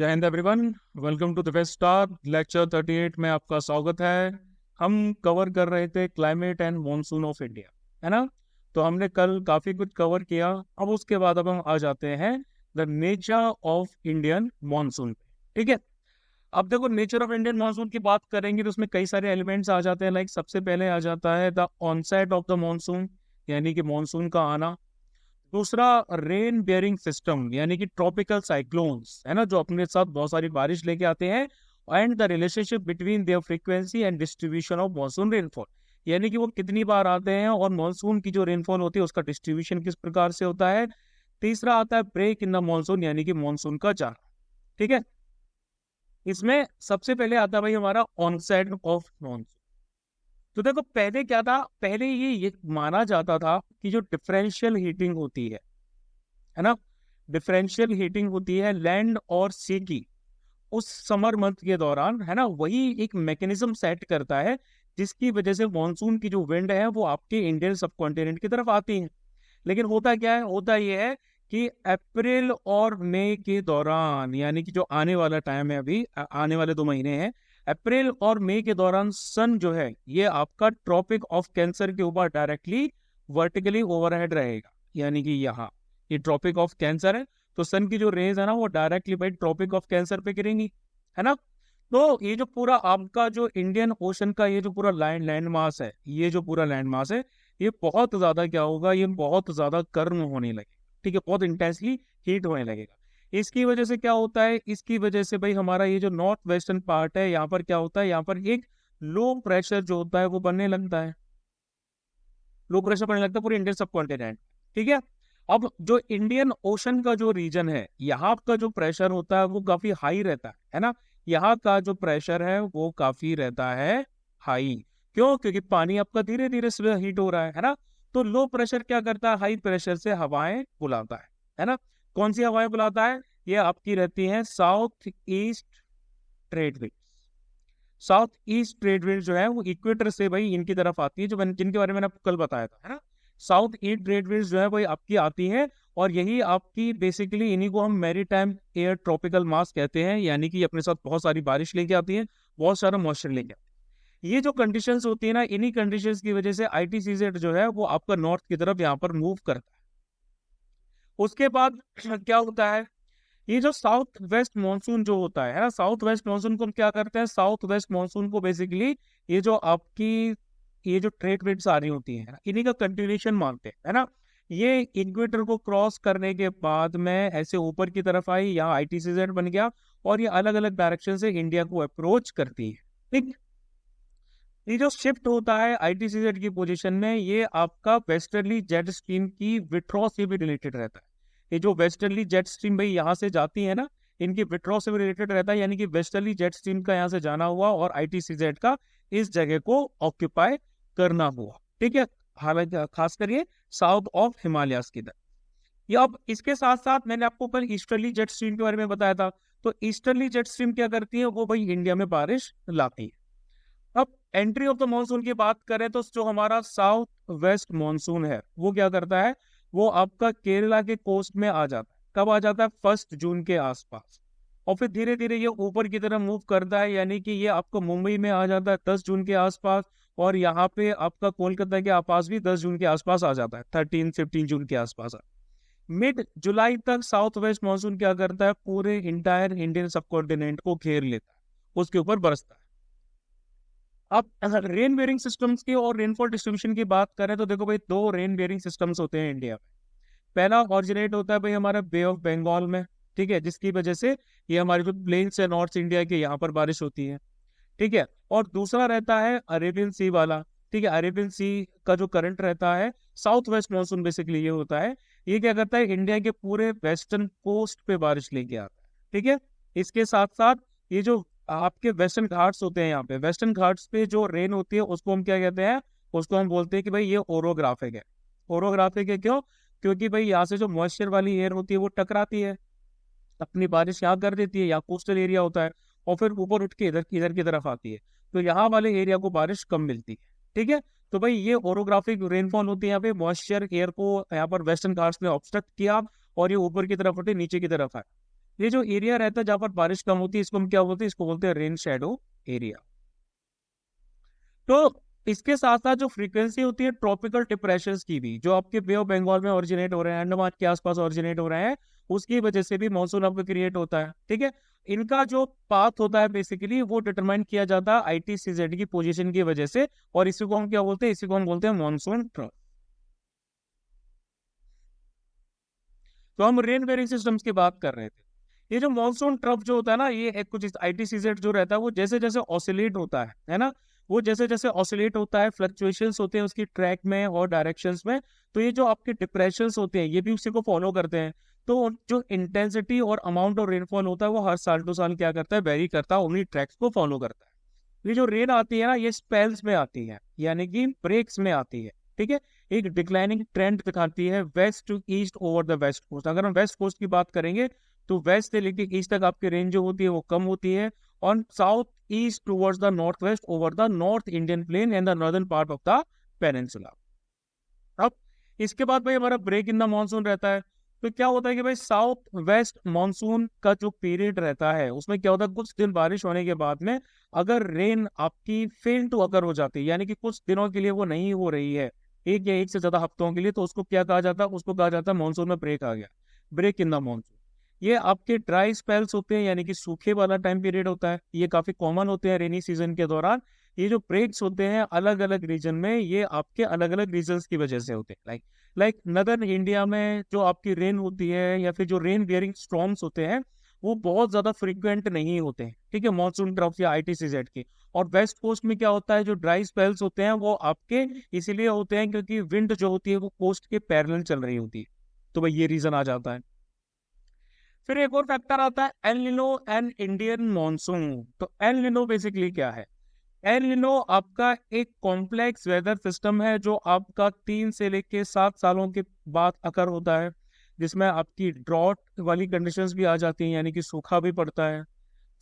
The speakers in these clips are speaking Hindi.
जय Hind everyone. Welcome to the west star lecture 38 में आपका स्वागत है। हम कवर कर रहे थे climate and monsoon of India, है ना। तो हमने कल काफी कुछ कवर किया। अब उसके बाद अब हम आ जाते हैं the nature of Indian monsoon पे। ठीक है, अब देखो नेचर ऑफ इंडियन मॉनसून की बात करेंगे तो उसमें कई सारे एलिमेंट्स आ जाते हैं। लाइक सबसे पहले आ जाता है the onset of the monsoon, यानी कि मॉनसून का आना। दूसरा, रेन बेयरिंग सिस्टम यानी कि ट्रॉपिकल साइक्लोन्स, है ना, जो अपने साथ बहुत सारी बारिश लेके आते हैं। And the relationship between their frequency and distribution of monsoon rainfall, यानी कि वो कितनी बार आते हैं और मॉनसून की जो रेनफॉल होती है उसका डिस्ट्रीब्यूशन किस प्रकार से होता है। तीसरा आता है ब्रेक इन द मॉनसून, यानी कि मॉनसून का जाना। ठीक है, इसमें सबसे पहले आता है भाई हमारा ऑनसेट ऑफ मॉनसून। तो देखो पहले क्या था, पहले ये माना जाता था कि जो डिफरेंशियल हीटिंग होती है ना, डिफरेंशियल हीटिंग होती है लैंड और सी की उस समर मंथ के दौरान, है ना, वही एक मैकेनिज्म सेट करता है जिसकी वजह से मॉनसून की जो विंड है वो आपके इंडियन सबकॉन्टिनेंट की तरफ आती है। लेकिन होता क्या है, होता ये है कि अप्रैल और मई के दौरान, यानी कि जो आने वाला टाइम है अभी आने वाले 2 महीने हैं, अप्रैल और मई के दौरान सन जो है ये आपका ट्रॉपिक ऑफ कैंसर के ऊपर डायरेक्टली वर्टिकली ओवरहेड रहेगा। यानी कि यहाँ ये ट्रॉपिक ऑफ कैंसर है, तो सन की जो रेज है ना वो डायरेक्टली भाई ट्रॉपिक ऑफ कैंसर पे गिरेंगी, है ना। तो ये जो पूरा आपका जो इंडियन ओशन का ये जो पूरा लैंड मास है, ये जो पूरा लैंड मास है ये बहुत ज्यादा क्या होगा, ये बहुत ज्यादा गर्म होने लगे। ठीक है, बहुत इंटेंसली हीट होने लगेगा। इसकी वजह से क्या होता है, इसकी वजह से भाई हमारा ये जो नॉर्थ वेस्टर्न पार्ट है यहाँ पर क्या होता है, यहाँ पर एक लो प्रेशर जो होता है वो बनने लगता है। लो प्रेशर बनने लगता है पूरे इंडियन सबकॉन्टिनेंट। ठीक है, अब जो इंडियन ओशन का जो रीजन है यहाँ का जो प्रेशर होता है वो काफी हाई रहता है ना। यहाँ का जो प्रेशर है वो काफी रहता है हाई। क्यों? क्योंकि पानी आपका धीरे धीरे हीट हो रहा है ना। तो लो प्रेशर क्या करता है, हाई प्रेशर से हवाएं बुलाता है ना। कौन सी हवाएं बुलाता है? ये आपकी रहती है south east trade wind. South east trade wind जो है वो इक्वेटर से भाई इनकी तरफ आती है, जो जिनके बारे में मैंने आपको कल बताया था, है ना। साउथ ईस्ट ट्रेड विंड जो है वो आपकी आती है और यही आपकी बेसिकली इन्हीं को हम मैरी टाइम एयर ट्रॉपिकल मास कहते हैं। यानी कि अपने साथ बहुत सारी बारिश लेके आती है, बहुत सारा मॉइस्चर लेके आती है। ये जो कंडीशंस होती है ना, इन्हीं कंडीशंस की वजह से आईटीसीजेड जो है वो आपका नॉर्थ की तरफ यहाँ पर मूव करता है। उसके बाद क्या होता है, ये जो साउथ वेस्ट मानसून जो होता है ना, साउथ वेस्ट मानसून को हम क्या करते हैं, साउथ वेस्ट मानसून को बेसिकली ये जो आपकी ये जो ट्रेड विंड्स आ रही होती है ना, इन्हीं का कंटिन्यूएशन मानते हैं, है ना। ये इक्वेटर को क्रॉस करने के बाद में ऐसे ऊपर की तरफ आई, यहाँ आईटीसीजेड बन गया और ये अलग अलग डायरेक्शन से इंडिया को अप्रोच करती है। ठीक, ये जो शिफ्ट होता है आईटीसीजेड की पोजीशन में, ये आपका वेस्टर्ली जेट स्ट्रीम की विथड्रॉ से भी रिलेटेड रहता है। ये जो वेस्टर्ली जेट स्ट्रीम भाई यहाँ से जाती है ना, इनकी विथड्रॉ से भी रिलेटेड रहता है। यानी कि वेस्टर्ली जेट स्ट्रीम का यहाँ से जाना हुआ और आईटीसीजेड का इस जगह को ऑक्यूपाई करना हुआ। ठीक है, हालांकि खास करके साउथ ऑफ हिमालयाज की तरफ। या अब इसके साथ साथ मैंने आपको कल ईस्टर्ली जेट स्ट्रीम के बारे में बताया था। तो ईस्टर्ली जेट स्ट्रीम क्या करती है, वो भाई इंडिया में बारिश लाती है। अब एंट्री ऑफ द मॉनसून की बात करें तो जो हमारा साउथ वेस्ट मॉनसून है वो क्या करता है, वो आपका केरला के कोस्ट में आ जाता है। कब आ जाता है? 1 जून के आसपास। और फिर धीरे धीरे ये ऊपर की तरफ मूव करता है, यानी कि ये आपको मुंबई में आ जाता है 10 जून के आसपास। और यहाँ पे आपका कोलकाता के आसपास भी 10 जून के आसपास आ जाता है, 13-15 जून के आसपास। मिड जुलाई तक साउथ वेस्ट मॉनसून क्या करता है, पूरे इंटायर इंडियन सबकॉन्टिनेंट को घेर लेता है, उसके ऊपर बरसता है। अब अगर रेन बेयरिंग सिस्टम्स की और रेनफॉल डिस्ट्रीब्यूशन की बात करें तो देखो भाई, 2 रेन बेयरिंग सिस्टम्स होते हैं इंडिया में। पहला ऑरिजिनेट होता है भाई हमारा बे ऑफ बंगाल में, ठीक है, जिसकी वजह से ये हमारे जो प्लेन्स है नॉर्थ इंडिया के, यहाँ पर बारिश होती है। ठीक है, और दूसरा रहता है अरेबियन सी वाला। ठीक है, अरेबियन सी का जो करंट रहता है, साउथ वेस्ट मानसून बेसिकली ये होता है, ये क्या करता है, इंडिया के पूरे वेस्टर्न कोस्ट पे बारिश लेके आता है। ठीक है, इसके साथ साथ ये जो आपके वेस्टर्न घाट्स होते हैं, यहाँ पे वेस्टर्न घाट्स पे जो रेन होती है उसको हम क्या कहते हैं, उसको हम बोलते हैं कि भाई ये ओरोग्राफिक है। ओरोग्राफिक है क्यों? क्योंकि भाई यहाँ से जो मॉइस्चर वाली एयर होती है वो टकराती है, अपनी बारिश यहाँ कर देती है, यहाँ कोस्टल एरिया होता है, और फिर ऊपर उठ के इधर इधर की तरफ आती है, तो यहाँ वाले एरिया को बारिश कम मिलती है। ठीक है, तो भाई ये ओरोग्राफिक रेनफॉल होती है, यहाँ पे मॉइस्चर एयर को यहाँ पर वेस्टर्न घाट्स ने ऑब्स्ट्रक्ट किया और ये ऊपर की तरफ उठे नीचे की तरफ आए। ये जो एरिया रहता है जहाँ पर बारिश कम होती है, इसको हम क्या बोलते हैं? इसको बोलते हैं रेन शेडो एरिया। तो इसके साथ साथ जो फ्रीक्वेंसी होती है ट्रॉपिकल डिप्रेशंस की भी, जो आपके बे ऑफ बंगाल में ओरिजिनेट हो रहे हैं, अंडमान के आसपास ओरिजिनेट हो रहे हैं, उसकी वजह से भी मानसून आपको क्रिएट होता है। ठीक है, इनका जो पाथ होता है बेसिकली वो डिटरमाइन किया जाता है ITCZ की पोजीशन की वजह से, और इसी को हम क्या बोलते हैं? इसी को हम बोलते हैं मानसून ट्रफ। तो हम रेन बेयरिंग सिस्टम्स की बात कर रहे थे। ये जो मानसून ट्रफ जो होता है ना, ये एक कुछ ITCZ जो रहता है वो जैसे जैसे ऑसिलेट होता है ना, वो जैसे जैसे ऑसिलेट होता है, फ्लक्चुएशंस होते हैं उसकी ट्रैक में और डायरेक्शंस में, तो ये जो आपके डिप्रेशंस होते हैं ये भी उसी को फॉलो करते हैं। तो जो इंटेंसिटी और अमाउंट ऑफ रेनफॉल होता है वो हर साल टू साल क्या करता है? वेरी करता है, उन्हीं ट्रैक्स को फॉलो करता है। ये जो रेन आती है ना, ये स्पेल्स में आती है, यानी कि ब्रेक्स में आती है। ठीक है, एक डिक्लाइनिंग ट्रेंड दिखाती है west to east over the west coast. अगर हम वेस्ट कोस्ट की बात करेंगे तो वेस्ट से लेकर ईस्ट तक आपकी रेंज जो होती है वो कम होती है, on south east towards the north west over the north Indian plain and the northern part of the peninsula. अब इसके बाद भाई हमारा ब्रेक इन द मानसून रहता है। तो क्या होता है कि भाई साउथ वेस्ट मानसून का जो पीरियड रहता है उसमें क्या होता है, कुछ दिन बारिश होने के बाद में अगर रेन आपकी फेल टू अगर हो जाती है, यानी कि कुछ दिनों के लिए वो नहीं हो रही है, एक या एक से ज्यादा हफ्तों के लिए, तो उसको क्या कहा जाता है? उसको कहा जाता है मानसून में ब्रेक आ गया, ब्रेक इन द मानसून। ये आपके ड्राई स्पेल्स होते हैं, यानी कि सूखे वाला टाइम पीरियड होता है, ये काफी कॉमन होते हैं रेनी सीजन के दौरान। ये जो ब्रेक्स होते हैं अलग अलग रीजन में, ये आपके अलग अलग रीजन्स की वजह से होते हैं। लाइक नदर्न इंडिया में जो आपकी रेन होती है या फिर जो रेन बियरिंग स्टॉर्म्स होते हैं वो बहुत ज्यादा फ्रीक्वेंट नहीं होते हैं, ठीक है, मानसून ट्रफ या ITCZ के। और वेस्ट कोस्ट में क्या होता है, जो ड्राई स्पेल्स होते हैं वो आपके इसीलिए होते हैं क्योंकि विंड जो होती है वो कोस्ट के पैरेलल चल रही होती है। तो भाई ये रीजन आ जाता है। फिर एक और फैक्टर आता है El Nino and Indian monsoon. तो एल निनो बेसिकली क्या है? एल निनो आपका एक कॉम्प्लेक्स वेदर सिस्टम है जो आपका 3 से लेके 7 सालों के बाद अकर होता है, जिसमें आपकी ड्रॉट वाली कंडीशंस भी आ जाती हैं, यानी कि सूखा भी पड़ता है,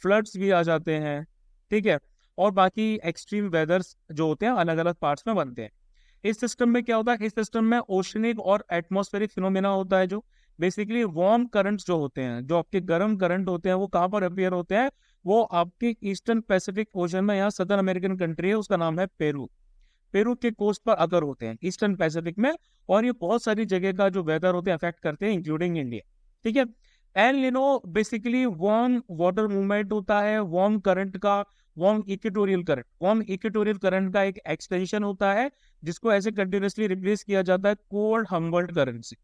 फ्लड्स भी आ जाते हैं। ठीक है, और बाकी एक्सट्रीम वेदर्स जो होते हैं अलग अलग पार्ट्स में बनते हैं। इस सिस्टम में क्या होता है? इस सिस्टम में ओशनिक और एटमॉस्फेरिक फिनोमेना होता है, जो बेसिकली वार्म करंट्स जो होते हैं, जो आपके गर्म करंट होते हैं, वो कहाँ पर अपियर होते हैं? वो आपके ईस्टर्न पैसिफिक ओशन में, यहाँ सदर्न अमेरिकन कंट्री है उसका नाम है पेरू, पेरू के कोस्ट पर अगर होते हैं ईस्टर्न पैसिफिक में। और ये बहुत सारी जगह का जो वेदर होते हैं अफेक्ट करते हैं इंक्लूडिंग इंडिया। ठीक है, El Nino basically warm water movement होता है, वार्म करंट का, वार्म इक्वेटोरियल करंट का एक एक्सटेंशन होता है, जिसको ऐसे कंटिन्यूसली रिप्लेस किया जाता है कोल्ड हम्बर्ट करंट से।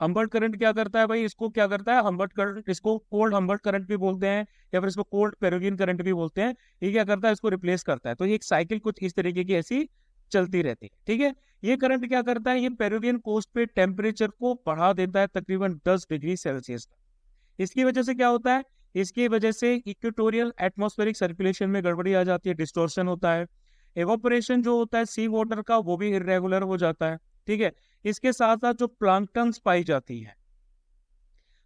हम्बर्ट करंट क्या करता है भाई? इसको क्या करता है हम्बर्ट करंट? इसको कोल्ड हम्बर्ट करंट भी बोलते हैं या फिर इसको कोल्ड पेरुवियन करंट भी बोलते हैं। ये क्या करता है? इसको रिप्लेस करता है। तो ये एक साइकिल कुछ इस तरीके की ऐसी चलती रहती है। ठीक है, ये करंट क्या करता है? ये पेरुवियन कोस्ट पे टेम्परेचर को बढ़ा देता है तकरीबन 10 डिग्री सेल्सियस तक। इसकी वजह से क्या होता है? इसकी वजह से इक्वेटोरियल एटमॉस्फेरिक सर्कुलेशन में गड़बड़ी आ जाती है, डिस्टोर्शन होता है। एवोपरेशन जो होता है सी वाटर का वो भी इरेगुलर हो जाता है। ठीक है, इसके साथ साथ जो प्लांक्टन्स पाई जाती है,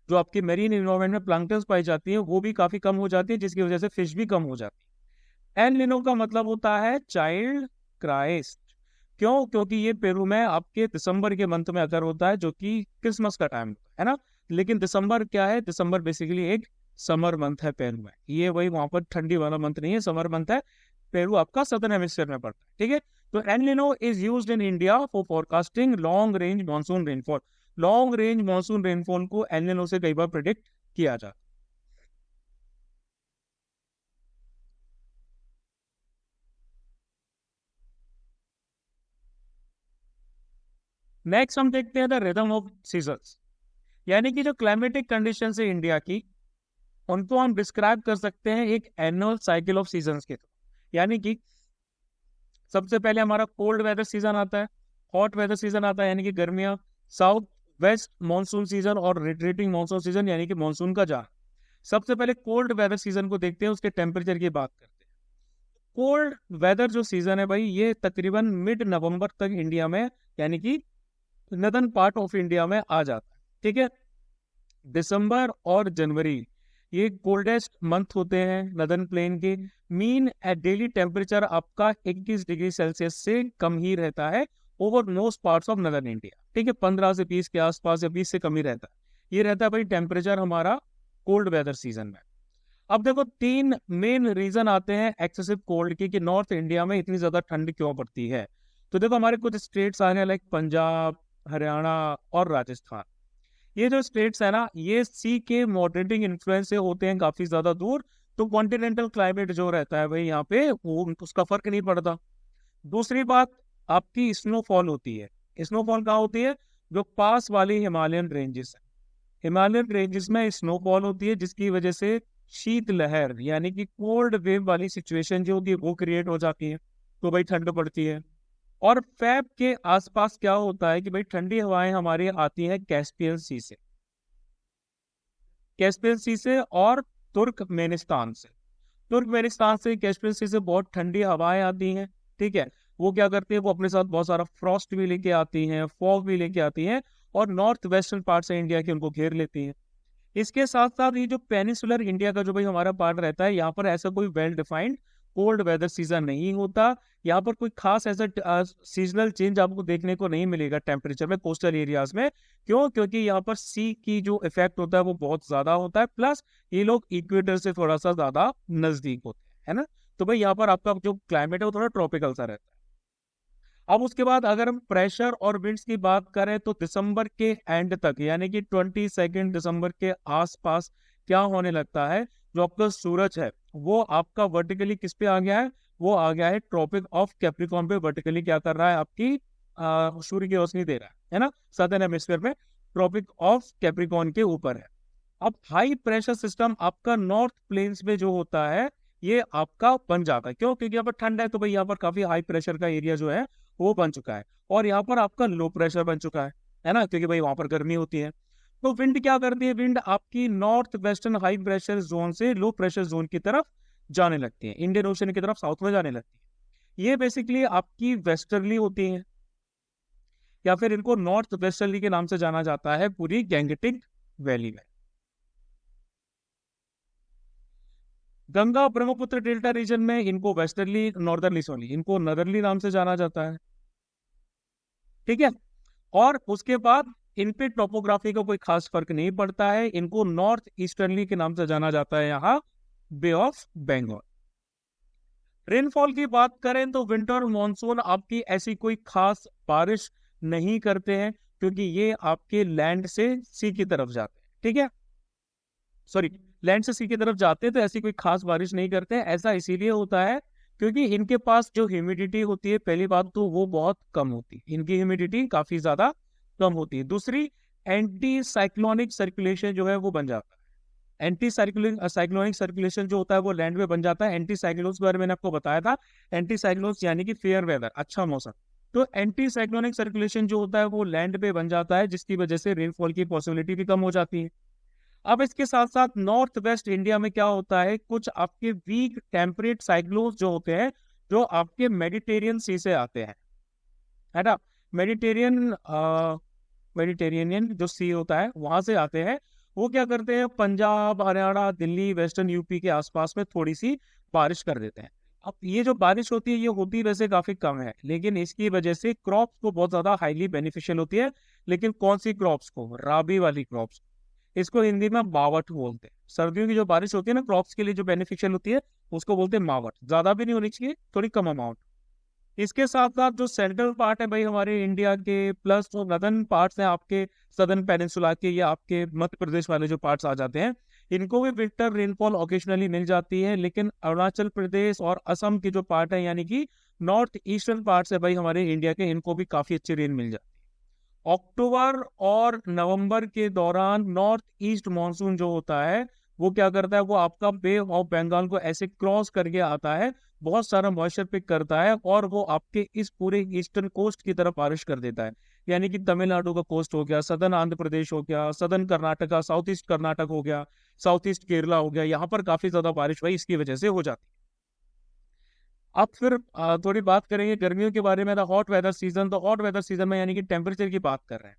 जो आपकी मेरीन इन्वायरमेंट में प्लांक्टन्स पाई जाती है वो भी काफी कम हो जाती है, जिसकी वजह से फिश भी कम हो जाती है। एल निनो का मतलब होता है चाइल्ड क्राइस्ट। क्यों? क्योंकि ये पेरू में आपके दिसंबर के मंथ में अगर होता है, जो कि क्रिसमस का टाइम है ना। लेकिन दिसंबर क्या है? दिसंबर बेसिकली एक समर मंथ है पेरू में, ये वही वहां पर ठंडी वाला मंथ नहीं है, समर मंथ है। पेरू आपका सदर्न हेमिस्फीयर में पड़ता है। ठीक है, तो El Nino is used in India for forecasting long range monsoon rainfall. Long range monsoon rainfall को एल निनो से कई बार प्रिडिक्ट किया जाता है। नेक्स्ट हम देखते हैं द रिदम ऑफ सीजन्स, यानी कि जो क्लाइमेटिक कंडीशन है इंडिया की, उनको हम डिस्क्राइब कर सकते हैं एक एनुअल साइकिल ऑफ सीजन्स के थ्रू। यानी कि सबसे पहले हमारा कोल्ड वेदर सीजन आता है, हॉट वेदर सीजन आता है यानी कि गर्मियां, साउथ वेस्ट मानसून सीजन और रिट्रीटिंग मानसून सीजन यानी कि मानसून का जान। सबसे पहले कोल्ड वेदर सीजन को देखते हैं, उसके टेम्परेचर की बात करते हैं। कोल्ड वेदर जो सीजन है भाई, ये तकरीबन मिड नवंबर तक इंडिया में, यानी कि नदर्न पार्ट ऑफ इंडिया में आ जाता है। ठीक है, दिसंबर और जनवरी ये कोल्डेस्ट मंथ होते हैं नदर्न प्लेन के। मीन डेली टेम्परेचर आपका 21 डिग्री सेल्सियस से कम ही रहता है over most parts of northern India. ठीक है, 15 से 20 के आसपास या 20 से कम ही रहता है। ये रहता है भाई टेम्परेचर हमारा कोल्ड वेदर सीजन में। अब देखो 3 मेन रीजन आते हैं एक्सेसिव कोल्ड की, कि नॉर्थ इंडिया में इतनी ज्यादा ठंड क्यों पड़ती है। तो देखो हमारे कुछ स्टेट्स आ गए, लाइक पंजाब, हरियाणा और राजस्थान। ये जो स्टेट्स है ना, ये सी के मॉडरेटिंग इन्फ्लुएंस से होते हैं काफी ज्यादा दूर। तो कॉन्टिनेंटल क्लाइमेट जो रहता है भाई यहाँ पे, वो उसका फर्क नहीं पड़ता। दूसरी बात, आपकी स्नोफॉल होती है। स्नोफॉल कहाँ होती है? जो पास वाली हिमालयन रेंजेस है, हिमालयन रेंजेस में स्नोफॉल होती है, जिसकी वजह से शीत लहर यानी कि कोल्ड वेव वाली सिचुएशन जो होती है वो क्रिएट हो जाती है, तो भाई ठंड पड़ती है। और फैब के आसपास क्या होता है कि भाई ठंडी हवाएं हमारी आती हैं कैस्पियन सी से, कैस्पियन सी से और तुर्कमेनिस्तान से। तुर्कमेनिस्तान से कैस्पियन सी से बहुत ठंडी हवाएं आती हैं। ठीक है, वो क्या करती है, वो अपने साथ बहुत सारा फ्रॉस्ट भी लेके आती हैं, फॉग भी लेके आती हैं, और नॉर्थ वेस्टर्न पार्ट से इंडिया के उनको घेर लेती हैं। इसके साथ साथ ये जो पेनिसुलर इंडिया का जो भाई हमारा पार्ट रहता है, यहाँ पर ऐसा कोई well defined cold weather season नहीं होता। यहाँ पर कोई खास ऐसा सीजनल चेंज आपको देखने को नहीं मिलेगा टेम्परेचर में कोस्टल एरियाज में। क्यों? क्योंकि यहाँ पर सी की जो इफेक्ट होता है वो बहुत ज्यादा होता है, प्लस ये लोग इक्वेटर से थोड़ा सा ज्यादा नजदीक होते हैं, है ना। तो भाई यहाँ पर आपका जो क्लाइमेट है वो थोड़ा ट्रॉपिकल सा रहता है। अब उसके बाद अगर हम प्रेशर और विंड्स की बात करें, तो दिसंबर के एंड तक यानी कि 22 दिसंबर के आसपास क्या होने लगता है, जो आपका सूरज है वो आपका वर्टिकली किस पे आ गया है, वो आ गया है ट्रॉपिक ऑफ कैप्रिकॉर्न पे। वर्टिकली क्या कर रहा है, आपकी सूर्य की रोशनी दे रहा है ना, सदर्न हेमिस्फीयर में ट्रॉपिक ऑफ कैप्रिकॉर्न के ऊपर है। अब हाई प्रेशर सिस्टम आपका नॉर्थ प्लेन्स में जो होता है, ये आपका बन जाता है। क्यों? क्योंकि यहाँ पर ठंड है, तो भाई यहाँ पर काफी हाई प्रेशर का एरिया जो है वो बन चुका है, और यहाँ पर आपका लो प्रेशर बन चुका है ना, क्योंकि भाई वहां पर गर्मी होती है। तो विंड क्या करती है, विंड आपकी north western high pressure zone से लो प्रेशर जोन की तरफ जाने लगती है, इंडियन ओशन की तरफ साउथ में जाने लगती है। ये बेसिकली आपकी वेस्टर्ली होती है, या फिर इनको नॉर्थ वेस्टर्ली के नाम से जाना जाता है पूरी गैंगटिक वैली में। गंगा ब्रह्मपुत्र डेल्टा रीजन में इनको वेस्टर्ली, नॉर्दर्ली सॉरी, इनको नदरली नाम से जाना जाता है। ठीक है, और उसके बाद इन पे टोपोग्राफी का कोई खास फर्क नहीं पड़ता है, इनको नॉर्थ ईस्टर्नली के नाम से जाना जाता है यहाँ बे ऑफ बंगाल। रेनफॉल की बात करें तो विंटर मॉनसून आपकी ऐसी कोई खास बारिश नहीं करते हैं, क्योंकि ये आपके लैंड से सी की तरफ जाते हैं। ठीक है, सॉरी, लैंड से सी की तरफ जाते हैं, तो ऐसी कोई खास बारिश नहीं करते हैं। ऐसा इसीलिए होता है क्योंकि इनके पास जो ह्यूमिडिटी होती है, पहली बात तो वो बहुत कम होती है, इनकी ह्यूमिडिटी काफी ज्यादा कम होती है। दूसरी, एंटी साइक्लोनिक सर्कुलेशन जो है वो बन जाता है। एंटी साइक्लोनिक सर्कुलेशन जो होता है वो लैंड में बन जाता है। एंटी साइक्लोन्स के बारे में मैंने आपको बताया था, एंटी साइक्लोन्स यानी कि फेयर वेदर, अच्छा मौसम। तो एंटी साइक्लोनिक सर्कुलेशन जो होता है वो लैंड पे बन जाता है, जिसकी वजह से रेनफॉल की पॉसिबिलिटी भी कम हो जाती है। अब इसके साथ साथ नॉर्थ वेस्ट इंडिया में क्या होता है, कुछ आपके वीक टेम्परेट साइक्लोन्स जो होते हैं, जो आपके मेडिटेरियन सी से आते हैं, है ना। मेडिटेरियन मेडिटेरेनियन जो सी होता है वहां से आते हैं। वो क्या करते हैं, पंजाब, हरियाणा, दिल्ली, वेस्टर्न यूपी के आसपास में थोड़ी सी बारिश कर देते हैं। अब ये जो बारिश होती है, ये होती वैसे काफी कम है, लेकिन इसकी वजह से क्रॉप्स को बहुत ज्यादा हाईली बेनिफिशियल होती है। लेकिन कौन सी क्रॉप्स को? राबी वाली क्रॉप्स। इसको हिंदी में मावट बोलते हैं। सर्दियों की जो बारिश होती है ना, क्रॉप्स के लिए जो बेनिफिशियल होती है, उसको बोलते हैं मावट। ज्यादा भी नहीं होनी चाहिए, थोड़ी कम अमाउंट। इसके साथ साथ जो सेंट्रल पार्ट है भाई हमारे इंडिया के, प्लस जो नदर्न पार्ट्स हैं आपके सदर्न पेनिनसुला के, या आपके मध्य प्रदेश वाले जो पार्ट्स आ जाते हैं, इनको भी विंटर रेनफॉल ओकेजनली मिल जाती है। लेकिन अरुणाचल प्रदेश और असम के जो पार्ट है, यानी कि नॉर्थ ईस्टर्न पार्ट्स है भाई हमारे इंडिया के, इनको भी काफी अच्छी रेन मिल जाती है। अक्टूबर और नवंबर के दौरान नॉर्थ ईस्ट मानसून जो होता है, वो क्या करता है, वो आपका बे ऑफ बंगाल को ऐसे क्रॉस करके आता है, बहुत सारा मॉइस्चर पिक करता है, और वो आपके इस पूरे ईस्टर्न कोस्ट की तरफ बारिश कर देता है। यानी कि तमिलनाडु का कोस्ट हो गया, सदर्न आंध्र प्रदेश हो गया, southern Karnataka, south east Karnataka हो गया, साउथ ईस्ट केरला हो गया, यहाँ पर काफी ज्यादा बारिश भाई इसकी वजह से हो जाती है। अब फिर थोड़ी बात करेंगे गर्मियों के बारे में। हॉट वेदर सीजन, तो हॉट वेदर सीजन में यानी कि टेम्परेचर की बात कर रहे हैं,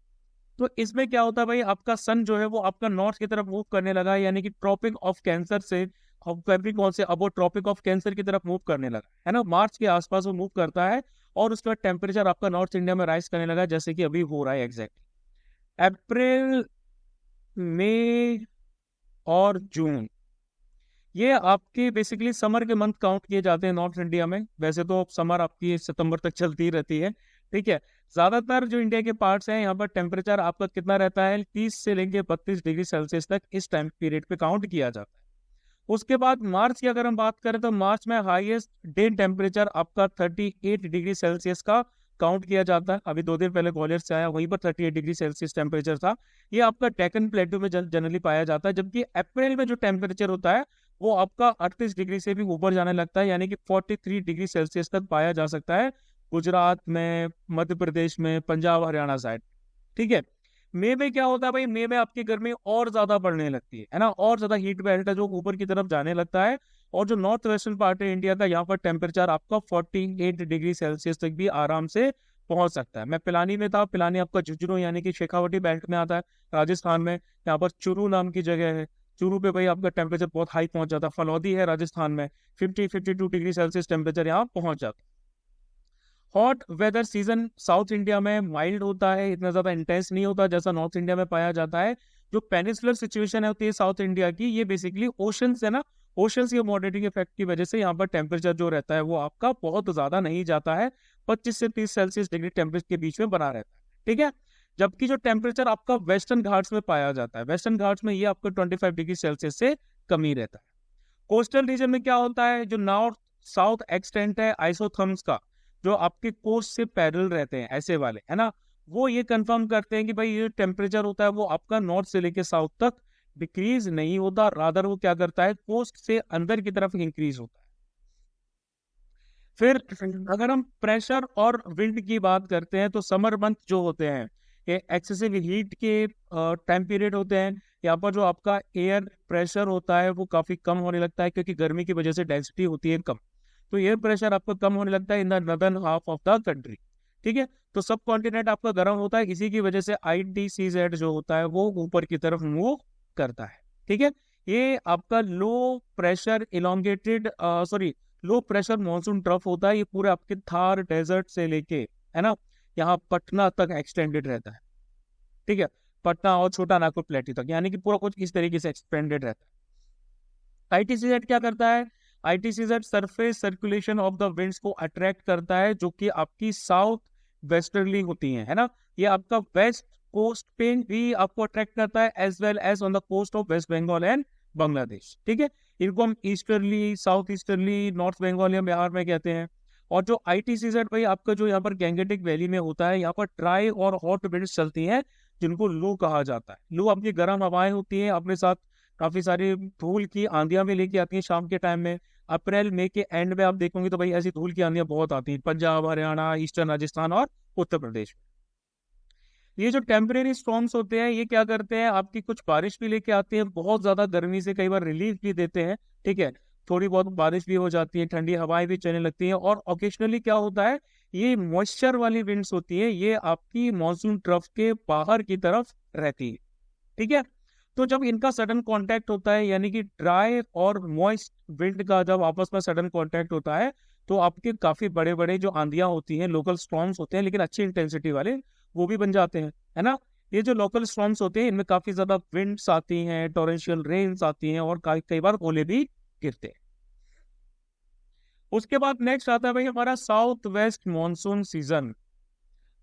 तो इसमें क्या होता है भाई, आपका सन जो है वो आपका नॉर्थ की तरफ मूव करने लगा है, यानी कि ट्रॉपिक ऑफ कैंसर से, कैप्रिकॉर्न से अब वो ट्रॉपिक ऑफ कैंसर की तरफ मूव करने लगा है ना। मार्च के आसपास वो मूव करता है, और उसके बाद टेम्परेचर आपका नॉर्थ इंडिया में राइज करने लगा, जैसे कि अभी हो रहा है एग्जैक्ट। अप्रैल मई और जून, ये आपके बेसिकली समर के मंथ काउंट किए जाते हैं नॉर्थ इंडिया में। वैसे तो समर आपकी सितंबर तक चलती ही रहती है, ठीक है। ज्यादातर जो इंडिया के पार्ट्स हैं यहाँ पर टेम्परेचर आपका कितना रहता है, 30 से लेके 32 डिग्री सेल्सियस तक इस टाइम पीरियड पे काउंट किया जाता है। उसके बाद मार्च की अगर हम बात करें तो मार्च में हाईएस्ट डे टेम्परेचर आपका 38 डिग्री सेल्सियस का काउंट किया जाता है। अभी 2 दिन पहले ग्वालियर से आया, वहीं पर 38 डिग्री सेल्सियस टेम्परेचर था। ये आपका डेक्कन प्लेटू में जनरली पाया जाता है। जबकि अप्रैल में जो टेम्परेचर होता है वो आपका 38 डिग्री से भी ऊपर जाने लगता है, यानी कि 43 डिग्री सेल्सियस तक पाया जा सकता है गुजरात में, मध्य प्रदेश में, पंजाब हरियाणा साइड, ठीक है। मई में क्या होता है भाई, मई में आपकी गर्मी और ज्यादा बढ़ने लगती है ना, और ज्यादा हीट बेल्ट है जो ऊपर की तरफ जाने लगता है। और जो नॉर्थ वेस्टर्न पार्ट है इंडिया का, यहाँ पर टेम्परेचर आपका 48 डिग्री सेल्सियस तक भी आराम से पहुंच सकता है। मैं पिलानी में था, पिलानी आपका झुंझुनू यानी कि शेखावटी बेल्ट में आता है राजस्थान में। यहाँ पर चुरू नाम की जगह है, चुरू पे भाई आपका टेम्परेचर बहुत हाई पहुंच जाता है। फलौदी है राजस्थान में, 52 डिग्री सेल्सियस टेम्परेचर यहाँ पहुंच जाता है। Hot weather season south India में माइल्ड होता है, इतना ज्यादा इंटेंस नहीं होता जैसा नॉर्थ इंडिया में पाया जाता है। जो पेनिसुलर सिचुएशन होती है साउथ इंडिया की, ये बेसिकली ओशंस है ना, ओशंस के मॉडरेटिंग इफेक्ट की वजह से यहाँ पर टेम्परेचर जो रहता है वो आपका बहुत ज्यादा नहीं जाता है, 25 से 30 सेल्सियस डिग्री टेम्परेचर के बीच में बना रहता है, ठीक है। जबकि जो टेम्परेचर आपका वेस्टर्न घाट्स में पाया जाता है, वेस्टर्न घाट्स में ये आपका 25 डिग्री सेल्सियस से कम ही रहता है। कोस्टल रीजन में क्या होता है, जो नॉर्थ साउथ एक्सटेंट है आइसोथर्म्स का, जो आपके कोस्ट से पैरेलल रहते हैं ऐसे वाले, है ना, वो ये कंफर्म करते हैं कि भाई ये टेम्परेचर होता है वो आपका नॉर्थ से लेके साउथ तक डिक्रीज नहीं होता, रादर वो क्या करता है, कोस्ट से अंदर की तरफ इंक्रीज होता है। फिर अगर हम प्रेशर और विंड की बात करते हैं तो समर मंथ जो होते हैं ये एक्सेसिव हीट के टाइम पीरियड होते हैं। यहाँ पर जो आपका एयर प्रेशर होता है वो काफी कम होने लगता है, क्योंकि गर्मी की वजह से डेंसिटी होती है कम, तो एयर प्रेशर आपका कम होने लगता है in the northern half of the country, ठीक है। तो सब कॉन्टिनेंट आपका गर्म होता है, इसी की वजह से ITCZ जो होता है वो ऊपर की तरफ मूव करता है, ठीक है। ये आपका low pressure elongated sorry low pressure monsoon trough होता है, ये पूरे आपके थार डेजर्ट से लेके, है ना, यहाँ पटना तक एक्सटेंडेड रहता है, ठीक है। पटना और छोटा नागपुर प्लेटू तक, यानी कि पूरा कुछ इस तरीके से एक्सपेंडेड रहता है। ITCZ क्या करता है, ITCZ surface circulation of the winds को अट्रैक्ट करता है, जो कि आपकी साउथ वेस्टर्ली होती है ना। ये आपका वेस्ट कोस्ट पे भी आपको अट्रैक्ट करता है, as well as on the coast of West Bengal and Bangladesh, ठीक है। इनको हम easterly, south easterly, north Bengal या बिहार में कहते हैं। और जो ITCZ भाई आपका जो यहाँ पर गैंगेटिक वैली में होता है, यहाँ पर ड्राई और हॉट विंड्स चलती हैं, जिनको लू कहा जाता है। लू आपकी गर्म हवाएं होती हैं, अपने साथ काफी सारी धूल की आंधियां भी लेके आती हैं शाम के टाइम में। अप्रैल मई के एंड में आप देखोगे तो भाई ऐसी धूल की आंधियां बहुत आती हैं पंजाब, हरियाणा, ईस्टर्न राजस्थान और उत्तर प्रदेश। ये जो टेम्परेरी स्टॉर्म्स होते हैं ये क्या करते हैं, आपकी कुछ बारिश भी लेके आते हैं, बहुत ज्यादा गर्मी से कई बार रिलीफ भी देते हैं, ठीक है। थोड़ी बहुत बारिश भी हो जाती है, ठंडी हवाएं भी चलने लगती हैं, और ओकेशनली क्या होता है, ये मॉइस्चर वाली विंड्स होती है, ये आपकी मानसून ट्रफ के बाहर की तरफ रहती है, ठीक है। तो जब इनका सडन कांटेक्ट होता है, यानी कि ड्राई और मॉइस्ट विंड का जब आपस में सडन कांटेक्ट होता है, तो आपके काफी बड़े बड़े जो आंधियां होती हैं, लोकल स्टॉर्म्स होते हैं लेकिन अच्छी इंटेंसिटी वाले, वो भी बन जाते हैं, है ना। ये जो लोकल स्टॉर्म्स होते हैं इनमें काफी ज्यादा विंड्स आती हैं, टोरेंशियल रेन्स आती हैं, और कई बार ओले भी गिरते हैं। उसके बाद नेक्स्ट आता है भाई हमारा साउथ वेस्ट मानसून सीजन।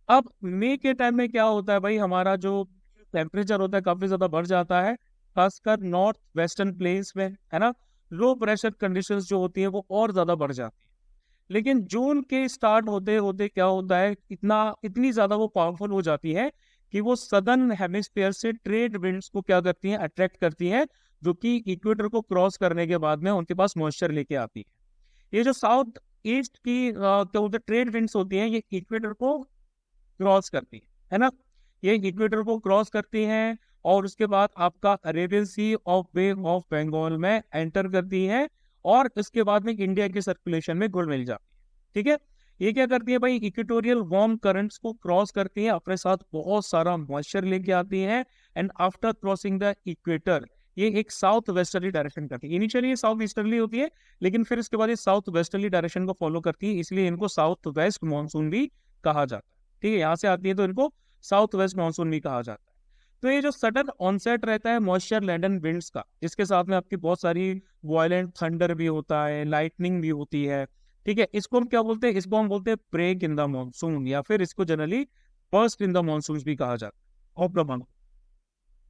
अब मई के टाइम में क्या होता है भाई, हमारा जो टेम्परेचर होता है काफी ज्यादा बढ़ जाता है, खासकर नॉर्थ वेस्टर्न प्लेन्स में, है ना। लो प्रेशर कंडीशंस जो होती है वो और ज्यादा बढ़ जाती है। लेकिन जून के स्टार्ट होते होते क्या होता है, इतनी ज्यादा वो पावरफुल हो जाती है कि वो सदर्न हेमिस्फीयर से ट्रेड विंड्स को क्या करती हैं, अट्रैक्ट करती हैं, जो कि इक्वेटर को क्रॉस करने के बाद में उनके पास मॉइस्चर लेके आती है। ये जो साउथ ईस्ट की क्या बोलते हैं ट्रेड विंड्स होती हैं, ये इक्वेटर को क्रॉस करती है ना, ये इक्वेटर को क्रॉस करती हैं, और उसके बाद आपका Arabian sea of bay of Bengal में एंटर करती है, और इसके बाद में इंडिया के सर्कुलेशन में घुल मिल जाती है, ठीक है। ये क्या करती है भाई, इक्वेटोरियल वार्म करंट्स को क्रॉस करती है, अपने साथ बहुत सारा मॉइस्चर लेके आती है, and after crossing the equator ये एक साउथ वेस्टर्ली डायरेक्शन करती है। इनिशियली ये साउथ ईस्टर्ली होती है, लेकिन फिर इसके बाद ये साउथ वेस्टर्ली डायरेक्शन को फॉलो करती है, इसलिए इनको साउथ वेस्ट मानसून भी कहा जाता है, ठीक है। यहाँ से आती है तो इनको साउथ वेस्ट मानसून भी कहा जाता है। तो ये जो सडन ऑनसेट रहता है मॉइस्चर लैंडन विंड्स का, जिसके साथ में आपकी बहुत सारी वायलेंट थंडर भी होता है, लाइटनिंग भी होती है, ठीक है, इसको हम क्या बोलते हैं, इसको हम बोलते हैं ब्रेक इन द मॉनसून, या फिर इसको generally first in the monsoon भी कहा जाता है ऑफ द मंथ।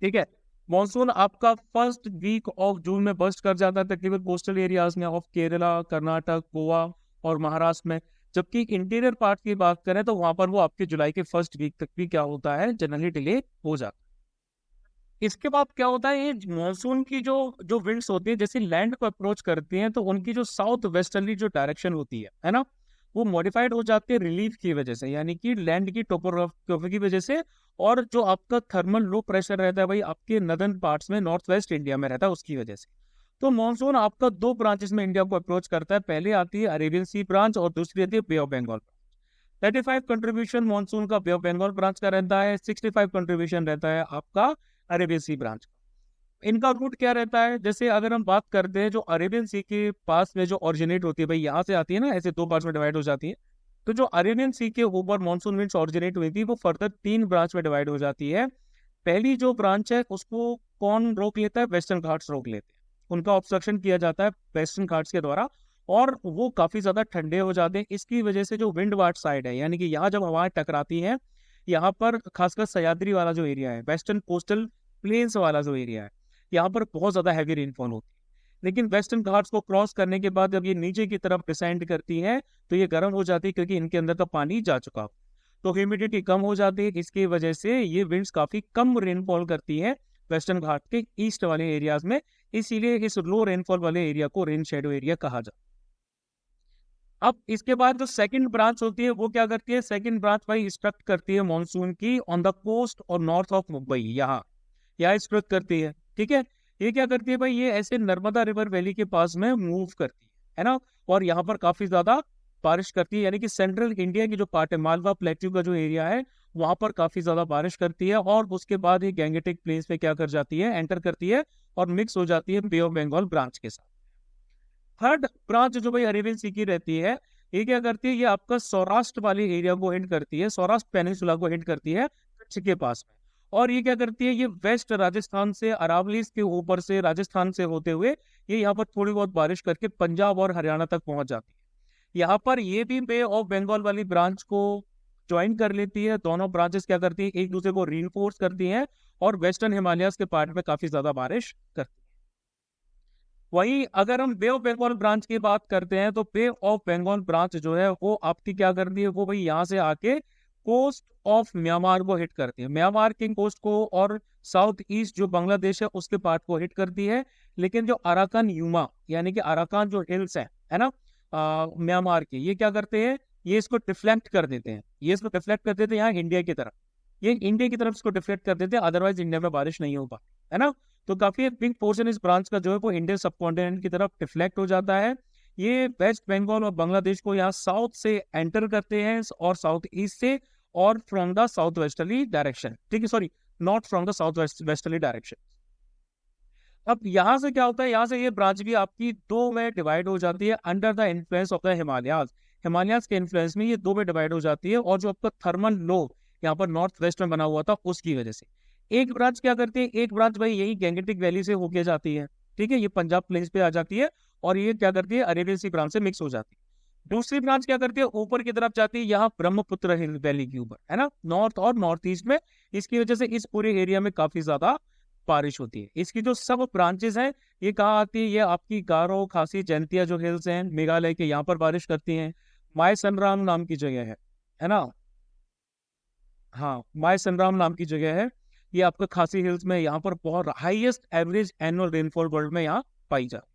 ठीक है, मॉनसून आपका फर्स्ट वीक ऑफ जून में बस्ट कर जाता है तकरीबन कोस्टल एरियाज में ऑफ केरला, कर्नाटक, गोवा और महाराष्ट्र में। जबकि इंटीरियर पार्ट की बात करें तो वहां पर वो आपके जुलाई के फर्स्ट वीक तक भी क्या होता है, जनरली डिले हो जाता है। इसके बाद क्या होता है, ये मॉनसून की जो जो विंड्स होती है जैसे लैंड को अप्रोच करती हैं तो उनकी जो साउथ वेस्टर्ली जो डायरेक्शन होती है ना, वो मॉडिफाइड हो जाती है रिलीफ की वजह से, यानी कि लैंड की टोपोग्राफी की वजह से। और जो आपका थर्मल लो प्रेशर रहता है भाई आपके नदर्न पार्ट्स में, नॉर्थ वेस्ट इंडिया में रहता है, उसकी वजह से। तो मॉनसून आपका दो ब्रांचेस में इंडिया को अप्रोच करता है, पहले आती है अरेबियन सी ब्रांच और दूसरी आती है बे ऑफ बंगाल। 35 कंट्रीब्यूशन मॉनसून का बे ऑफ बंगाल ब्रांच का रहता है, 65 कंट्रीब्यूशन रहता है आपका अरेबियन सी ब्रांच। इनका रूट क्या रहता है, जैसे अगर हम बात करते हैं जो अरेबियन सी के पास में जो ऑरिजिनेट होती है भाई, यहाँ से आती है ना, ऐसे दो पार्ट्स में डिवाइड हो जाती है। तो जो अरेबियन सी के ऊपर मॉनसून विंड्स ऑरिजिनेट हुई थी वो फर्दर 3 ब्रांच में डिवाइड हो जाती है। पहली जो ब्रांच है उसको कौन रोक लेता है, वेस्टर्न घाट्स रोक लेते हैं, उनका ऑब्स्ट्रक्शन किया जाता है वेस्टर्न घाट्स के द्वारा, और वो काफी ज्यादा ठंडे हो जाते हैं। इसकी वजह से जो विंड वार्ड साइड है, यानी कि यहाँ जब हवाएं टकराती हैं, यहाँ पर खासकर सह्याद्री वाला जो एरिया है, वेस्टर्न कोस्टल प्लेन्स वाला जो एरिया है, यहाँ पर बहुत ज्यादा हैवी रेनफॉल होती है। लेकिन वेस्टर्न घाट्स को क्रॉस करने के बाद जब ये नीचे की तरफ डिसेंड करती है तो ये गर्म हो जाती है, क्योंकि इनके अंदर का पानी जा चुका, तो ह्यूमिडिटी कम हो जाती है। इसकी वजह से ये विंड्स काफी कम रेनफॉल करती है वेस्टर्न घाट के ईस्ट वाले एरियाज में, इसीलिए इस लो रेनफॉल वाले एरिया को रेन शेडो एरिया कहा जाता है। अब इसके बाद जो सेकंड ब्रांच होती है वो क्या करती है, सेकंड ब्रांच भाई इंस्ट्रक्ट करती है मॉनसून की ऑन द कोस्ट और नॉर्थ ऑफ मुंबई, यहाँ इंस्ट्रक्ट करती है। ठीक है, ये क्या करती है भाई, ये ऐसे नर्मदा रिवर वैली के पास में मूव करती है ना, और यहाँ पर काफी ज्यादा बारिश करती है, यानी कि सेंट्रल इंडिया की जो पार्ट है, मालवा प्लेट्यू का जो एरिया है, वहां पर काफी ज्यादा बारिश करती है। और उसके बाद ये गैंगेटिक प्लेन्स पे क्या कर जाती है, एंटर करती है और मिक्स हो जाती है बे ऑफ बंगाल ब्रांच के साथ। थर्ड ब्रांच जो भाई अरेबियन सी की रहती है, ये क्या करती है, ये आपका सौराष्ट्र वाले एरिया को हिट करती है, सौराष्ट्र पेनिनसुला को हिट करती है कच्छ के पास में। और ये क्या करती है, ये वेस्ट राजस्थान से, अरावलीज के ऊपर से, राजस्थान से होते हुए ये यहाँ पर थोड़ी बहुत बारिश करके पंजाब और हरियाणा तक पहुंच जाती है। यहाँ पर ये भी बे ऑफ बंगाल वाली ब्रांच को ज्वाइन कर लेती है। दोनों ब्रांचेस क्या करती है, एक दूसरे को रीइंफोर्स करती हैं और वेस्टर्न हिमालयस के पार्ट में काफी ज्यादा बारिश करती है। वहीं अगर हम बे ऑफ बंगाल ब्रांच की बात करते हैं तो बे ऑफ बंगाल ब्रांच जो है वो आपकी क्या करती है, वो भाई यहाँ से आके कोस्ट ऑफ म्यांमार को हिट करती है, म्यांमार के कोस्ट को, और साउथ ईस्ट जो बांग्लादेश है उसके पार्ट को हिट करती है। लेकिन जो अराकान यूमा, यानी कि अराकान जो हिल्स है ना म्यांमार के, ये क्या करते हैं, ये इसको डिफ्लेक्ट कर देते हैं, ये इसको डिफ्लेक्ट कर देते हैं यहाँ इंडिया की तरफ, ये इंडिया की तरफ इसको डिफ्लेक्ट कर देते हैं, अदरवाइज इंडिया में बारिश नहीं हो पाती है ना। तो काफी बिग पोर्शन इस ब्रांच का जो है वो इंडियन सबकॉन्टिनेंट की तरफ डिफ्लेक्ट हो जाता है। ये वेस्ट बंगाल और बांग्लादेश को यहाँ साउथ से एंटर करते हैं और साउथ ईस्ट से, और from the south westerly direction, ठीक है, sorry, not from the south westerly direction. अब यहाँ से क्या होता है, यहाँ से ये ब्रांच भी आपकी दो में डिवाइड हो जाती है under the influence of the Himalayas, Himalayas के इन्फ्लुएंस में ये दो में डिवाइड हो जाती है। और जो आपका थर्मल लो यहाँ पर नॉर्थ वेस्ट में बना हुआ था उसकी वजह से एक ब्रांच क्या करती है, एक ब्रांच भाई यही गैंगेटिक वैली से होके जाती है, ठीक है, ये पंजाब प्लेन्स पे आ जाती है, और ये क्या करती है, अरेबियन सी ब्रांच से मिक्स हो जाती है। दूसरी ब्रांच क्या करती है, ऊपर की तरफ जाती है, यहाँ ब्रह्मपुत्र हिल वैली के ऊपर, है ना, नॉर्थ और नॉर्थ ईस्ट में। इसकी वजह से इस पूरे एरिया में काफी ज्यादा बारिश होती है। इसकी जो सब ब्रांचेस हैं ये कहाँ आती है, ये आपकी गारो, खासी, जैंतिया जो हिल्स हैं मेघालय के, यहाँ पर बारिश करती हैं। माय सनराम नाम की जगह है ना, हाँ, माय सनराम नाम की जगह है, ये आपका खासी हिल्स में, यहाँ पर बहुत highest average annual rainfall world में यहाँ पाई जाती है।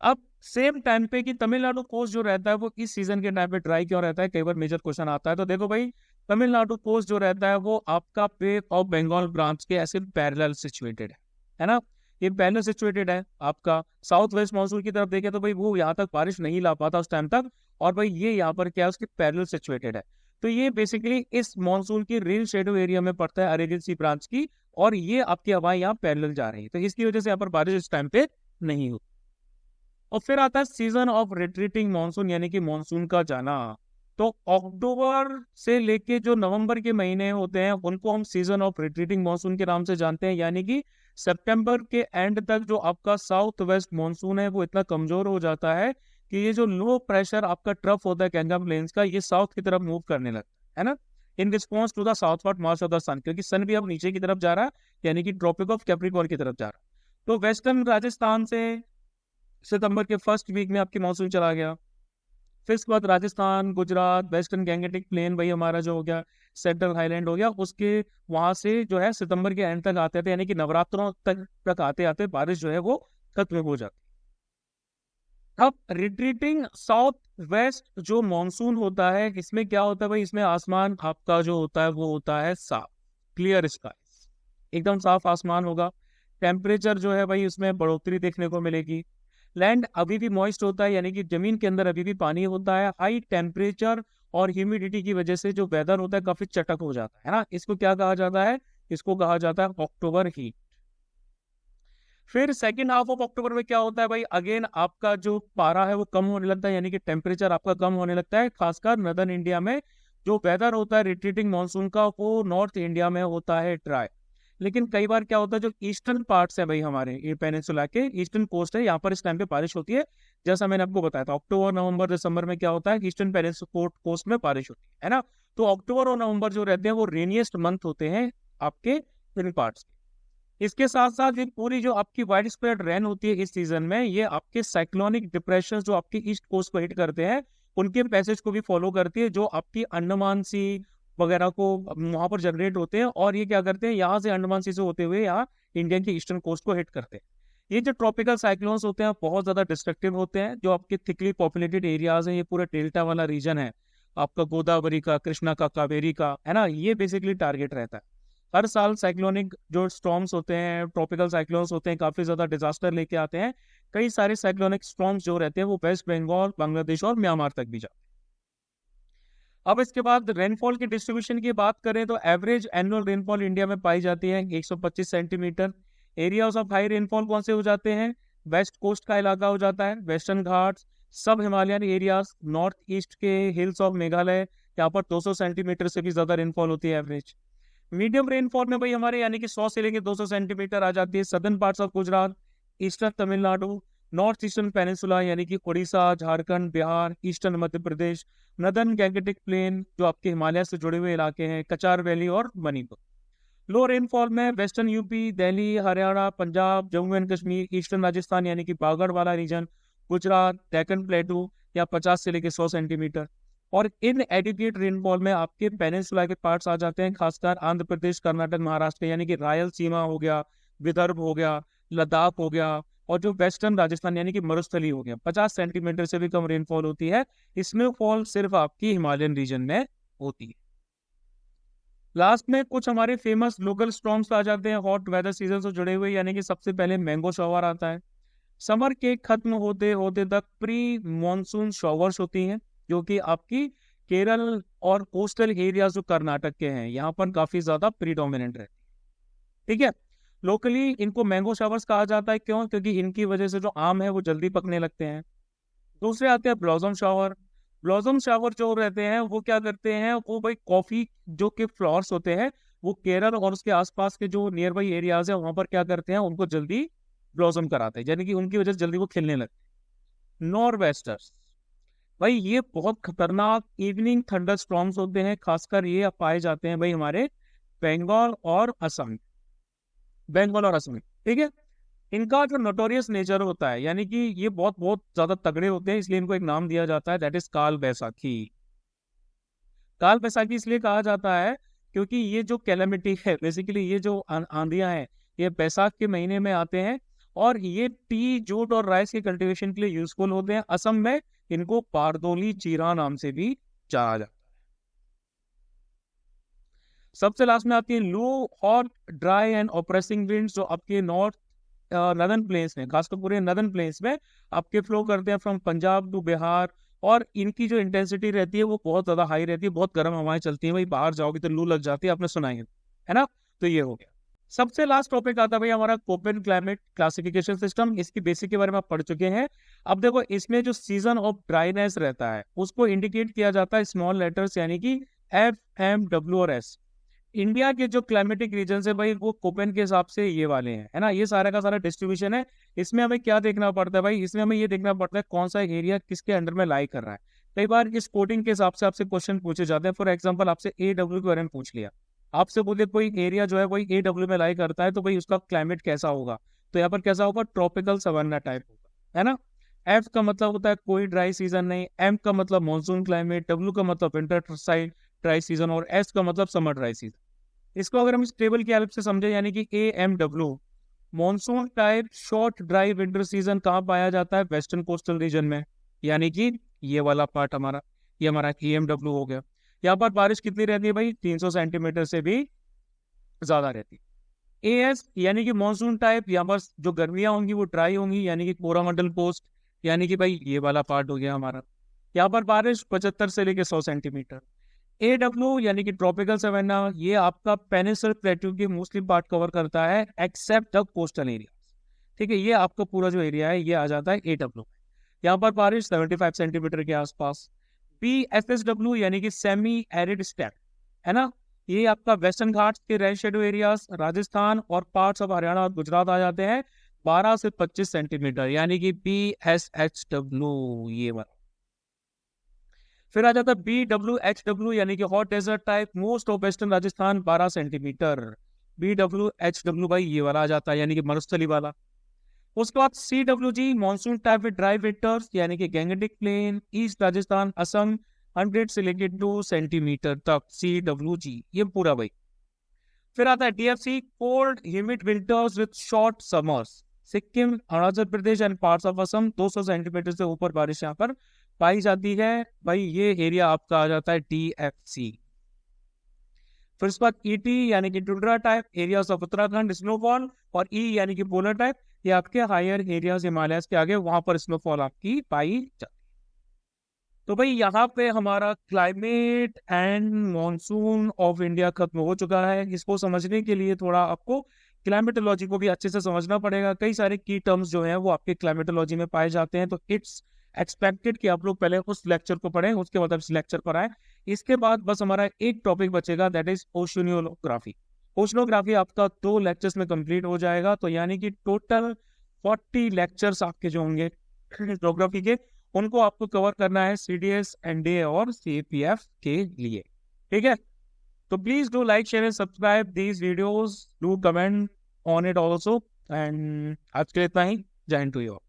अब सेम टाइम पे कि तमिलनाडु कोस्ट जो रहता है वो इस सीजन के टाइम पे ड्राई क्यों रहता है, कई बार मेजर क्वेश्चन आता है। तो देखो भाई, तमिलनाडु कोस्ट जो रहता है वो आपका बे ऑफ बंगाल ब्रांच के ऐसे पैरेलल सिचुएटेड है ना, ये पैरेलल सिचुएटेड है। आपका साउथ वेस्ट मानसून की तरफ देखे तो भाई वो यहाँ तक बारिश नहीं ला पाता उस टाइम तक, और भाई ये यहाँ पर क्या है, उसकी पैरेलल सिचुएटेड है। तो ये बेसिकली इस मानसून की रेन शेडो एरिया में पड़ता है, अरेबियन सी ब्रांच की, और ये आपकी हवाएं यहाँ पैरेलल जा रही है, तो इसकी वजह से यहाँ पर बारिश इस टाइम पे नहीं होती। और फिर आता है सीजन ऑफ रिट्रीटिंग मानसून, यानी कि मानसून का जाना। तो अक्टूबर से लेके जो नवंबर के महीने होते हैं उनको हम सीजन ऑफ रिट्रीटिंग मानसून के नाम से जानते हैं, यानी कि सितंबर के एंड तक जो आपका साउथ वेस्ट मानसून है वो इतना कमजोर हो जाता है कि ये जो लो प्रेशर आपका ट्रफ होता है गंगा प्लेन्स का, ये साउथ की तरफ मूव करने लगता है ना, in response to the southward march of the sun, क्योंकि सन भी अब नीचे की तरफ जा रहा है, यानी कि ट्रॉपिक ऑफ कैप्रिकॉर्न की तरफ जा रहा है। तो वेस्टर्न राजस्थान से सितंबर के फर्स्ट वीक में आपकी मानसून चला गया। फिर इसके बाद Rajasthan, Gujarat, western Gangetic plain भाई हमारा जो हो गया, सेंट्रल हाईलैंड हो गया, उसके वहां से जो है सितंबर के एंड तक आते थे, यानी कि नवरात्रों तक आते आते बारिश जो है वो खत्म हो जाती। अब रिट्रीटिंग साउथ वेस्ट जो मॉनसून होता है, इसमें क्या होता है भाई, इसमें आसमान आपका जो होता है वो होता है साफ, क्लियर स्काई, एकदम साफ आसमान होगा। टेम्परेचर जो है भाई उसमें बढ़ोतरी देखने को मिलेगी। लैंड अभी भी मॉइस्ट होता है, यानी कि जमीन के अंदर अभी भी पानी होता है। हाई टेम्परेचर और ह्यूमिडिटी की वजह से जो वेदर होता है काफी चटक हो जाता है ना, इसको क्या कहा जाता है, इसको कहा जाता है अक्टूबर हीट। फिर सेकेंड हाफ ऑफ अक्टूबर में क्या होता है भाई, अगेन आपका जो पारा है वो कम होने लगता है, यानी कि टेम्परेचर आपका कम होने लगता है। खासकर नदर्न इंडिया में जो वेदर होता है रिट्रीटिंग मानसून का वो नॉर्थ इंडिया में होता है ड्राई, लेकिन कई बार क्या होता है जो ईस्टर्न पार्ट्स है भाई हमारे ये पेनिनसुला के ईस्टर्न कोस्ट है, यहाँ पर इस टाइम पे बारिश होती है। जैसा मैंने आपको बताया था अक्टूबर नवंबर दिसंबर में क्या होता है, ईस्टर्न पेनिनसुला कोस्ट में बारिश होती है ना। तो अक्टूबर और नवंबर जो रहते हैं वो रेनिएस्ट मंथ होते हैं आपके इन पार्ट्स के। इसके साथ साथ ये पूरी जो आपकी वाइड स्प्रेड रेन होती है इस सीजन में, ये आपके साइक्लोनिक डिप्रेशन जो आपके ईस्ट कोस्ट को हिट करते हैं उनके पैसेज को भी फॉलो करती है, जो आपकी अंडमान सी वगैरह को वहां पर जनरेट होते हैं, और ये क्या करते हैं यहाँ से अंडमान सी से होते हुए यहाँ इंडिया की ईस्टर्न कोस्ट को हिट करते हैं। ये जो ट्रॉपिकल साइक्लोन्स होते हैं बहुत ज्यादा डिस्ट्रक्टिव होते हैं, जो आपके थिकली पॉपुलेटेड एरियाज हैं, ये पूरा डेल्टा वाला रीजन है आपका, गोदावरी का, कृष्णा का, कावेरी का, है ना, ये बेसिकली टारगेट रहता है। हर साल साइक्लोनिक जो स्टॉर्म्स होते हैं, ट्रॉपिकल साइक्लोन्स होते हैं, काफी ज्यादा डिजास्टर लेके आते हैं। कई सारे साइक्लोनिक स्टॉर्म्स जो रहते हैं वो वेस्ट बंगाल, बांग्लादेश और म्यांमार तक भी जाते हैं। अब इसके बाद रेनफॉल की डिस्ट्रीब्यूशन की बात करें तो एवरेज एनुअल रेनफॉल इंडिया में पाई जाती है 125 centimetre. Areas of high rainfall कौन से हो जाते हैं, वेस्ट कोस्ट का इलाका हो जाता है, वेस्टर्न घाट्स, सब हिमालयन एरियाज, नॉर्थ ईस्ट के हिल्स ऑफ मेघालय, यहाँ पर 200 सेंटीमीटर से भी ज्यादा रेनफॉल होती है एवरेज। मीडियम रेनफॉल में भाई हमारे यानी कि 100 से लेके 200 सेंटीमीटर आ जाती है southern parts of Gujarat, eastern Tamil Nadu, north eastern peninsula यानी कि Orissa, Jharkhand, Bihar, eastern Madhya Pradesh, northern Gangetic plane जो आपके हिमालय से जुड़े हुए इलाके हैं, कचार वैली और मणिपुर। लो रेनफॉल में western UP, Delhi, Haryana, Punjab, Jammu and Kashmir, eastern Rajasthan यानी कि बागड़ वाला रीजन, गुजरात, डेक्कन प्लेटू या 50 से लेके 100 सेंटीमीटर। और इन एडिक्वेट रेनफॉल में आपके पेनिनसुला के पार्ट्स आ जाते हैं, खासकर आंध्र प्रदेश, कर्नाटक, महाराष्ट्र यानी कि रायलसीमा हो गया, विदर्भ हो गया, लद्दाख हो गया, और जो वेस्टर्न राजस्थान यानी कि मरुस्थली हो गया। 50 सेंटीमीटर से भी कम रेनफॉल होती है। स्नोफॉल सिर्फ आपकी हिमालयन रीजन में होती है। लास्ट में कुछ हमारे फेमस लोकल स्टॉर्म्स आ जाते हैं हॉट वेदर सीजन से जुड़े हुए, यानी कि सबसे पहले मैंगो शॉवर आता है। समर के खत्म होते होते तक प्री मॉनसून शॉवर्स होती हैं, जो कि आपकी केरल और कोस्टल एरियाज जो कर्नाटक के हैं यहाँ पर काफी ज्यादा प्रीडोमिनेंट रहती है। ठीक है, लोकली इनको मैंगो शावर्स कहा जाता है, क्यों, क्योंकि इनकी वजह से जो आम है वो जल्दी पकने लगते हैं। दूसरे आते हैं ब्लॉसम शावर। ब्लॉसम शावर जो रहते हैं वो क्या करते हैं, वो भाई कॉफी जो के फ्लावर्स होते हैं वो केरल और उसके आसपास के जो नियर बाई एरियाज है वहां पर क्या करते हैं, उनको जल्दी ब्लॉसम कराते हैं, यानी कि उनकी वजह से जल्दी वो खिलने लगते हैं। नॉर वेस्टर्स भाई ये बहुत खतरनाक इवनिंग थंडर स्टॉर्म्स होते हैं, खासकर ये पाए जाते हैं भाई हमारे बंगाल और असम, बंगाल और असम। ठीक है, इनका जो नोटोरियस नेचर होता है, यानी कि ये बहुत बहुत ज्यादा तगड़े होते हैं, इसलिए इनको एक नाम दिया जाता है, दैट इज काल बैसाखी। काल बैसाखी इसलिए कहा जाता है क्योंकि ये जो कैलेमिटी है, बेसिकली ये जो आंधियां हैं, ये बैसाख के महीने में आते हैं, और ये टी, जूट और राइस के कल्टीवेशन के लिए यूजफुल होते हैं। असम में इनको पारदोली चीरा नाम से भी जाना जाता है। सबसे लास्ट में आती है लू, हॉट, ड्राई एंड ऑप्रेसिंग विंड्स, जो आपके नॉर्थ नदर्न प्लेन्स में, खासकर पूरे नदर्न प्लेन्स में आपके फ्लो करते हैं फ्रॉम पंजाब टू बिहार, और इनकी जो इंटेंसिटी रहती है वो बहुत ज्यादा हाई रहती है, बहुत गर्म हवाएं चलती हैं भाई, बाहर जाओगे तो लू लग जाती है, आपने सुना ही है ना। तो ये हो गया। सबसे लास्ट टॉपिक आता है भाई हमारा कोपेन क्लाइमेट क्लासिफिकेशन सिस्टम। इसकी बेसिक के बारे में आप पढ़ चुके हैं। अब देखो इसमें जो सीजन ऑफ ड्राइनेस रहता है उसको इंडिकेट किया जाता है स्मॉल लेटर्स यानी कि FMW और S। इंडिया के जो क्लाइमेटिक रीजन है भाई वो कोपेन के हिसाब से ये वाले हैं, है ना। ये सारा का सारा डिस्ट्रीब्यूशन है। इसमें हमें क्या देखना पड़ता है भाई, इसमें हमें ये देखना पड़ता है कौन सा एरिया किसके अंडर में लाई कर रहा है। कई बार इस कोडिंग के हिसाब से आपसे क्वेश्चन पूछे जाते हैं। फॉर एग्जाम्पल आपसे AW के बारे में पूछ लिया, आपसे बोले कोई एरिया जो है वही AW में लाई करता है तो भाई उसका क्लाइमेट कैसा होगा, तो यहाँ पर कैसा होगा, ट्रॉपिकल सवाना टाइप होगा, है ना। F का मतलब होता है कोई ड्राई सीजन नहीं, M का मतलब मानसून क्लाइमेट, W का मतलब विंटर साइड ड्राई सीजन और S का मतलब समर ड्राई सीजन। इसको अगर हम इस टेबल की हेल्प से समझे यानी कि AMW monsoon type short dry winter season कहाँ पाया जाता है, वेस्टर्न कोस्टल रीजन में, यानी कि ये वाला पार्ट हमारा, ये हमारा AMW हो गया। यहाँ पर बारिश कितनी रहती है भाई, 300 सेंटीमीटर से भी ज्यादा रहती है। AS यानी कि मॉनसून टाइप, यहाँ पर जो गर्मियां होंगी वो ड्राई होंगी यानी कि कोरामंडल कोस्ट, यानी कि भाई ये वाला पार्ट हो गया हमारा। यहाँ पर बारिश 75 से लेके 100 सेंटीमीटर। AW यानी कि ट्रॉपिकल सवेना, ये आपका पेनिनसुलर प्लेट्यू के मोस्टली पार्ट कवर करता है एक्सेप्ट द कोस्टल एरिया। ठीक है, ये आपका पूरा जो एरिया है ये आ जाता है AW। यहाँ पर बारिश 75 सेंटीमीटर के आसपास। PSSW यानी कि सेमी एरिड स्टेप, है ना। ये आपका वेस्टर्न घाट्स के रेड शेडो एरियाज राजस्थान और पार्ट्स ऑफ हरियाणा और गुजरात आ जाते हैं 12 से 25 सेंटीमीटर, यानी कि PSHW ये वाला। फिर आ जाता है BWHW यानी कि hot desert type, most of western Rajasthan 12 centimetre. BWHW भाई ये वाला आ जाता है यानी कि मरुस्थली वाला। उसके बाद CWG monsoon type with dry winters यानी कि Gangetic plain, east Rajasthan, Assam 100 से लेके 2 सेंटीमीटर तक CWG ये पूरा भाई। फिर आता है DFC cold humid winters with short summers, Sikkim, Arunachal Pradesh and parts of Assam 200 centimetre से ऊपर बारिश यहाँ पर पाई जाती है भाई। ये एरिया आपका आ जाता है DFC। फिर उसके बाद ET यानी कि tundra type areas of Uttarakhand snowfall, और E यानी कि पोलर टाइप, ये आपके हायर एरियाज हिमालयस के आगे वहां पर स्नोफॉल आपकी पाई जाती है। तो भाई यहाँ पे हमारा climate and monsoon of India खत्म हो चुका है। इसको समझने के लिए थोड़ा आपको क्लाइमेटोलॉजी को भी अच्छे से समझना पड़ेगा। कई सारे की टर्म्स जो हैं वो आपके क्लाइमेटोलॉजी में पाए जाते हैं, तो इट्स एक्सपेक्टेड कि आप लोग पहले उस लेक्चर को पढ़ें, उसके बाद इस लेक्चर पर आए। इसके बाद बस हमारा एक टॉपिक बचेगा, दैट इज ओशनियोग्राफी। ओशनोग्राफी आपका 2 लेक्चर्स में कंप्लीट हो जाएगा, तो यानी कि टोटल 40 लेक्चर्स आपके जो होंगे ज्योग्राफी के, उनको आपको कवर करना है CDS, NDA और CPF के लिए। ठीक है, तो please do like share and subscribe these videos, do comment on it also. And आज के लिए इतना ही। जय हिंद टू यू।